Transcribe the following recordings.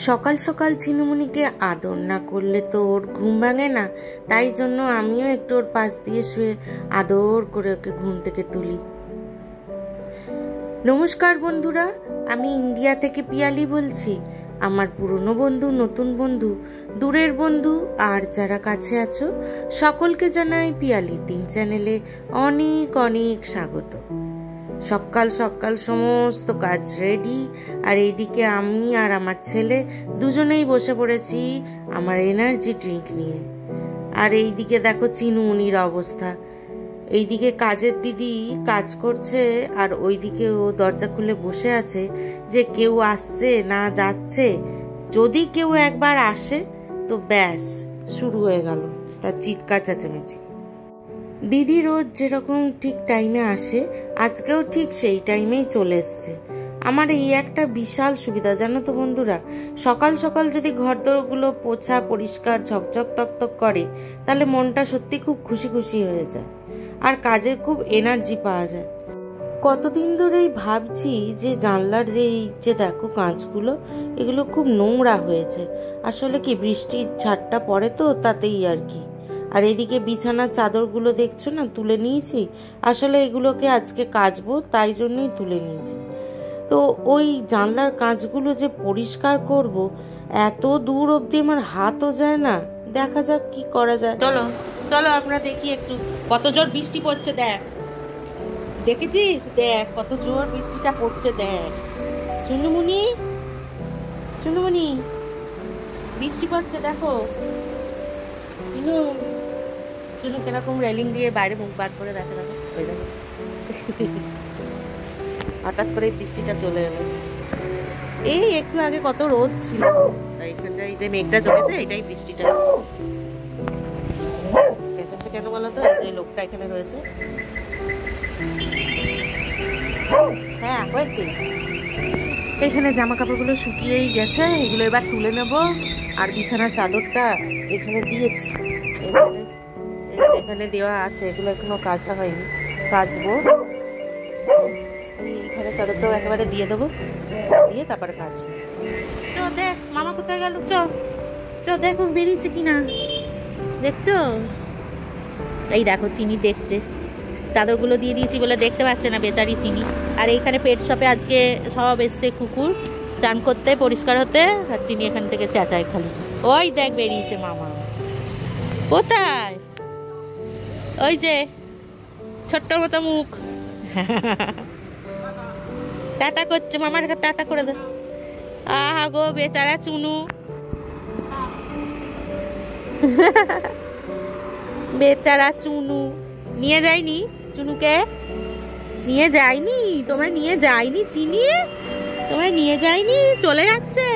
সকাল সকাল ঝিনুমুনিকে আদর না করলে তো ওর ঘুম ভাঙে না, তাই জন্য আমিও একটু ওর পাশ দিয়ে শুয়ে আদর করে ওকে ঘুম থেকে তুলি। নমস্কার বন্ধুরা, আমি ইন্ডিয়া থেকে পিয়ালি বলছি। আমার পুরনো বন্ধু, নতুন বন্ধু, দূরের বন্ধু আর যারা কাছে আছো সকলকে জানাই পিয়ালি 3 চ্যানেলে অনেক অনেক স্বাগত। সকাল সকাল সমস্ত কাজ রেডি, আর এইদিকে আমি আর আমার ছেলে দুজনেই বসে পড়েছি আমার এনার্জি ড্রিঙ্ক নিয়ে। আর এইদিকে দেখো চিনুমুনির অবস্থা। এইদিকে কাজের দিদি কাজ করছে আর ওইদিকে ও দরজা খুলে বসে আছে যে কেউ আসছে না যাচ্ছে। যদি কেউ একবার আসে তো ব্যাস শুরু হয়ে গেল তার চিৎকার চেঁচামেচি। দিদি রোজ যেরকম ঠিক টাইমে আসে আজকেও ঠিক সেই টাইমেই চলে এসছে। আমার এই একটা বিশাল সুবিধা জানো তো বন্ধুরা, সকাল সকাল যদি ঘরদোরগুলো পোছা পরিষ্কার ঝকঝক তকতক করে তাহলে মনটা সত্যি খুব খুশি খুশি হয়ে যায় আর কাজের খুব এনার্জি পাওয়া যায়। কতদিন ধরেই ভাবছি যে জানলার যে দেখো কাঁচগুলো এগুলো খুব নোংরা হয়েছে। আসলে কি বৃষ্টির ছাটটা পড়ে তো তাতেই আর কি। আর এদিকে বিছানার চাদরগুলো দেখছো না তুলে নিয়েছি, আসলে এগুলোকে আজকে কাচবো তাই জন্যই তুলে নিয়েছি। তো ওই জানলার কাঁচগুলো যে পরিষ্কার করব এত দূর অবধি আমার হাতও যায় না। দেখা যাক কি করা যায়। চলো চলো আমরা দেখি একটু কত জোর বৃষ্টি পড়ছে। দেখ, দেখেছিস? দেখ কত জোর বৃষ্টিটা পড়ছে। দেখ চুনুমুনি, চুনুমুনি বৃষ্টি পড়ছে দেখো। চুনু, চুনু কিরকম রেলিং দিয়ে বাইরে মুখ বার করে রাখে দেখো। ওই দেখো হঠাৎ করে বৃষ্টিটা চলে এলো। এই একটু আগে কত রোদ ছিল, এইখানটা এই যে মেঘটা জমেছে এটাই বৃষ্টিটা চেঁচাচ্ছে কেন বলো তো? যে লোকটা এখানে রয়েছে। হ্যাঁ হয়েছে। এখানে জামা কাপড়গুলো শুকিয়েই গেছে, এগুলো এবার তুলে নেব। আর বিছানার চাদরটা এখানে দিয়েছি, এখানে দেওয়া আছে, এগুলো এখনো কাচা হয়নি, কাচবো। এখানে চাদরটাও একেবারে দিয়ে দেবো, দিয়ে তারপরে কাচবো। চ দেখ মামা কোথায় গেল, চ চ দেখো বেরিয়েছে কিনা দেখছো। এই দেখো চিনি দেখছে, চাদরগুলো দিয়ে দিয়েছি বলে দেখতে পাচ্ছে না বেচারি চিনি। আর এইখানে পেট শপে আজকে সব এসছে কুকুর চান করতে পরিষ্কার হতে, আর চিনি এখান থেকে চেঁচায় খালি। ওই দেখ বেরিয়েছে মামা। কোথায়? ওই যে ছোট্ট মতো মুখ টাটা করছে, মামার টাটা করে দে। আহা গো বেচারা চুনু বেচারা চুনু। নিয়ে যায়নি চুনুকে, নিয়ে যায়নি, তোমায় নিয়ে যায়নি চিনি, তোমায় নিয়ে যায়নি, চলে যাচ্ছে।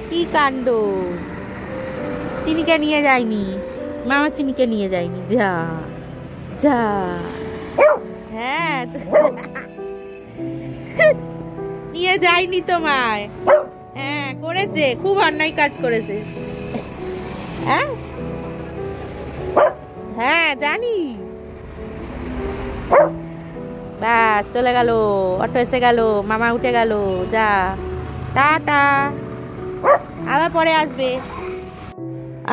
কি কাণ্ড, চিনিকে নিয়ে যায়নি, মামা চিনিকে নিয়ে যায়নি। যা যা, হ্যাঁ নিয়ে যায়নি তোমায়। হ্যাঁ করেছে, খুব অন্যায় কাজ করেছে। হ্যাঁ হ্যাঁ জানি। ব্যাস চলে গেল, অটো এসে গেল, মামা উঠে গেল। যা টাটা, আবার পরে আসবে।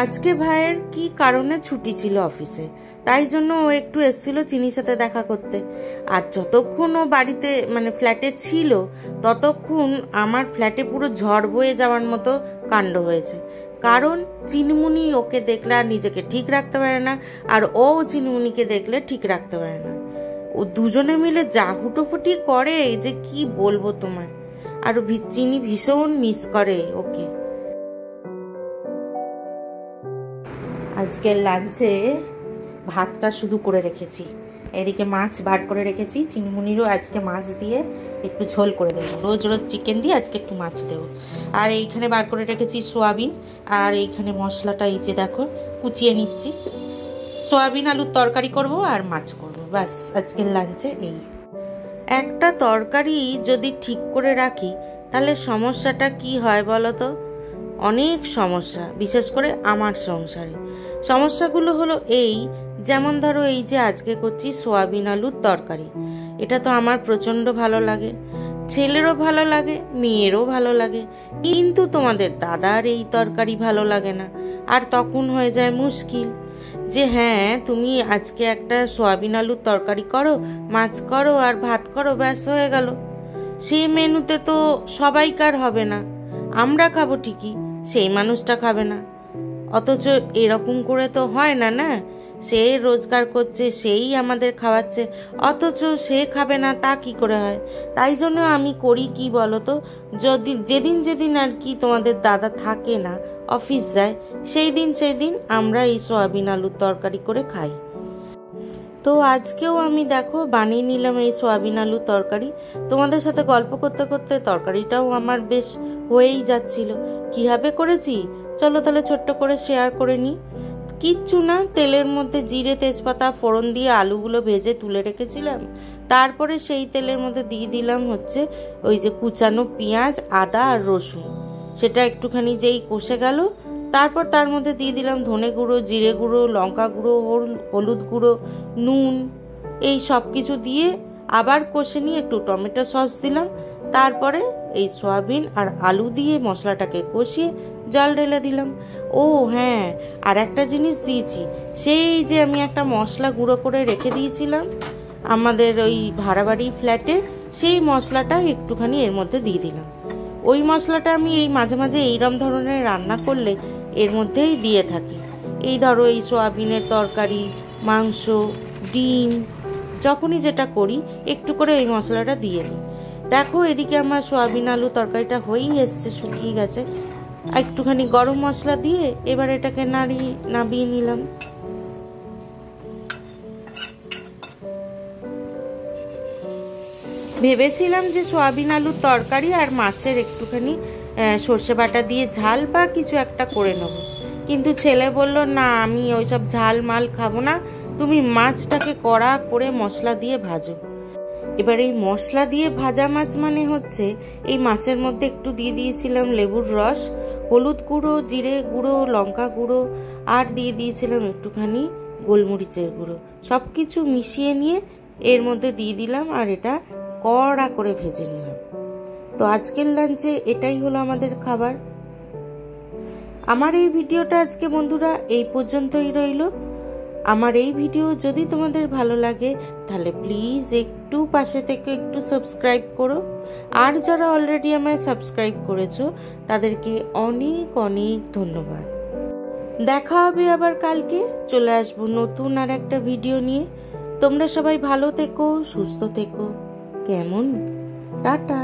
আজকে ভাইয়ের কি কারণে ছুটি ছিল অফিসে, তাই জন্য ও একটু এসেছিল চিনির সাথে দেখা করতে। আর যতক্ষণ ও বাড়িতে মানে ফ্ল্যাটে ছিল ততক্ষণ আমার ফ্ল্যাটে পুরো ঝড় বয়ে যাওয়ার মতো কাণ্ড হয়েছে। কারণ চিনিমুনি ওকে দেখলে আর নিজেকে ঠিক রাখতে পারে না, আর ও চিনিমুনিকে দেখলে ঠিক রাখতে পারে না। ও দুজনে মিলে যা হুটোফুটি করে যে কি বলবো তোমায়। আর চিনি ভীষণ মিস করে ওকে। আজকের লাঞ্চে ভাতটা শুধু করে রেখেছি, এদিকে মাছ বার করে রেখেছি। চিনিমুনিরও আজকে মাছ দিয়ে একটু ঝোল করে দেবো, রোজ রোজ চিকেন দিয়ে আজকে একটু মাছ দেবো। আর এইখানে বার করে রেখেছি সোয়াবিন, আর এইখানে মশলাটা এই যে দেখো কুচিয়ে নিচ্ছি। সোয়াবিন আলুর তরকারি করব আর মাছ করব, ব্যাস আজকের লাঞ্চে এই। একটা তরকারি যদি ঠিক করে রাখি তাহলে সমস্যাটা কি হয় বলো তো? অনেক সমস্যা, বিশেষ করে আমার সংসারে। সমস্যাগুলো হলো এই, যেমন ধরো এই যে আজকে করছি সোয়াবিন আলুর তরকারি, এটা তো আমার প্রচণ্ড ভালো লাগে। ছেলেরও ভালো লাগে, মেয়েরও ভালো লাগে, কিন্তু তোমাদের দাদার এই তরকারি ভালো লাগে না। আর তখন হয়ে যায় মুশকিল যে হ্যাঁ তুমি আজকে একটা সয়াবিন আলুর তরকারি করো, মাছ করো আর ভাত করো, ব্যাস হয়ে গেল। সেই মেনুতে তো সবাইকার হবে না, আমরা খাবো ঠিকই, সেই মানুষটা খাবে না। অথচ এরকম করে তো হয় না, না? সে রোজগার করছে, সেই আমাদের খাওয়াচ্ছে, অথচ সে খাবে না, তা কি করে হয়? তাই জন্য আমি করি কি বলো তো, যদি যেদিন যেদিন আর কি তোমাদের দাদা থাকে না, অফিস যায়, সেই দিন আমরা এই সয়াবিন আলুর তরকারি করে খাই। তো আজকেও আমি দেখো বানিয়ে নিলাম এই সয়াবিন আলুর তরকারি। তোমাদের সাথে গল্প করতে করতে তরকারিটাও আমার বেশ হয়েই যাচ্ছিল। কীভাবে করেছি চলো তাহলে ছোট্ট করে শেয়ার করে নিই। কিচ্ছু না, তেলের মধ্যে জিরে তেজপাতা ফোড়ন দিয়ে আলুগুলো ভেজে তুলে রেখেছিলাম। তারপরে সেই তেলের মধ্যে দিয়ে দিলাম হচ্ছে ওই যে কুচানো পেঁয়াজ, আদা আর রসুন। সেটা একটুখানি যেই কষে গেল, তারপর তার মধ্যে দিয়ে দিলাম ধনে গুঁড়ো, জিরে গুঁড়ো, লঙ্কা গুঁড়ো, হলুদ গুঁড়ো, নুন, এই সব কিছু দিয়ে আবার কষে নিয়ে একটু টমেটো সস দিলাম। তারপরে এই সয়াবিন আর আলু দিয়ে মশলাটাকে কষিয়ে জল ঢেলে দিলাম। ও হ্যাঁ, আর একটা জিনিস দিয়েছি, সেই যে আমি একটা মশলা গুঁড়ো করে রেখে দিয়েছিলাম আমাদের ওই ভাড়া বাড়ি ফ্ল্যাটে, সেই মশলাটা একটুখানি এর মধ্যে দিয়ে দিলাম। ওই মশলাটা আমি এই মাঝে মাঝে এইরকম ধরনের রান্না করলে এর মধ্যেই দিয়ে থাকি। এই ধরো এই সয়াবিনের তরকারি, মাংস, ডিম, যখনই যেটা করি একটু করে এই মশলাটা দিয়ে দিই। দেখো এদিকে আমার সয়াবিন আলু তরকারিটা হয়েই এসছে, শুকিয়ে গেছে। একটুখানি গরম মশলা দিয়ে এবার এটাকে নাবিয়ে নিলাম। ভেবেছিলাম যে সয়াবিন আলুর তরকারি আর মাছের একটুখানি সর্ষে বাটা দিয়ে ঝাল বা কিছু একটা করে নেব, কিন্তু ছেলে বলল না আমি ওইসব ঝাল মাল খাবো না, তুমি মাছটাকে কড়া করে মশলা দিয়ে ভাজো। এবার এই মশলা দিয়ে ভাজা মাছ মানে হচ্ছে এই মাছের মধ্যে একটু দিয়ে দিয়েছিলাম লেবুর রস, হলুদ গুঁড়ো, জিরে গুঁড়ো, লঙ্কা গুঁড়ো, আর দিয়ে দিয়েছিলাম একটুখানি গোলমরিচের গুঁড়ো। সব কিছু মিশিয়ে নিয়ে এর মধ্যে দিয়ে দিলাম আর এটা কড়া করে ভেজে নিলাম। তো আজকের লাঞ্চে এটাই হলো আমাদের খাবার। আমার এই ভিডিওটা আজকে বন্ধুরা এই পর্যন্তই রইল। আমার এই ভিডিও যদি তোমাদের ভালো লাগে তাহলে প্লিজ একটু পাশে থেকে একটু সাবস্ক্রাইব করো, আর যারা অলরেডি আমায় সাবস্ক্রাইব করেছো তাদেরকে অনেক অনেক ধন্যবাদ। দেখা হবে আবার কালকে, চলে আসবো নতুন আর একটা ভিডিও নিয়ে। তোমরা সবাই ভালো থেকো, সুস্থ থেকো, কেমন? টাটা।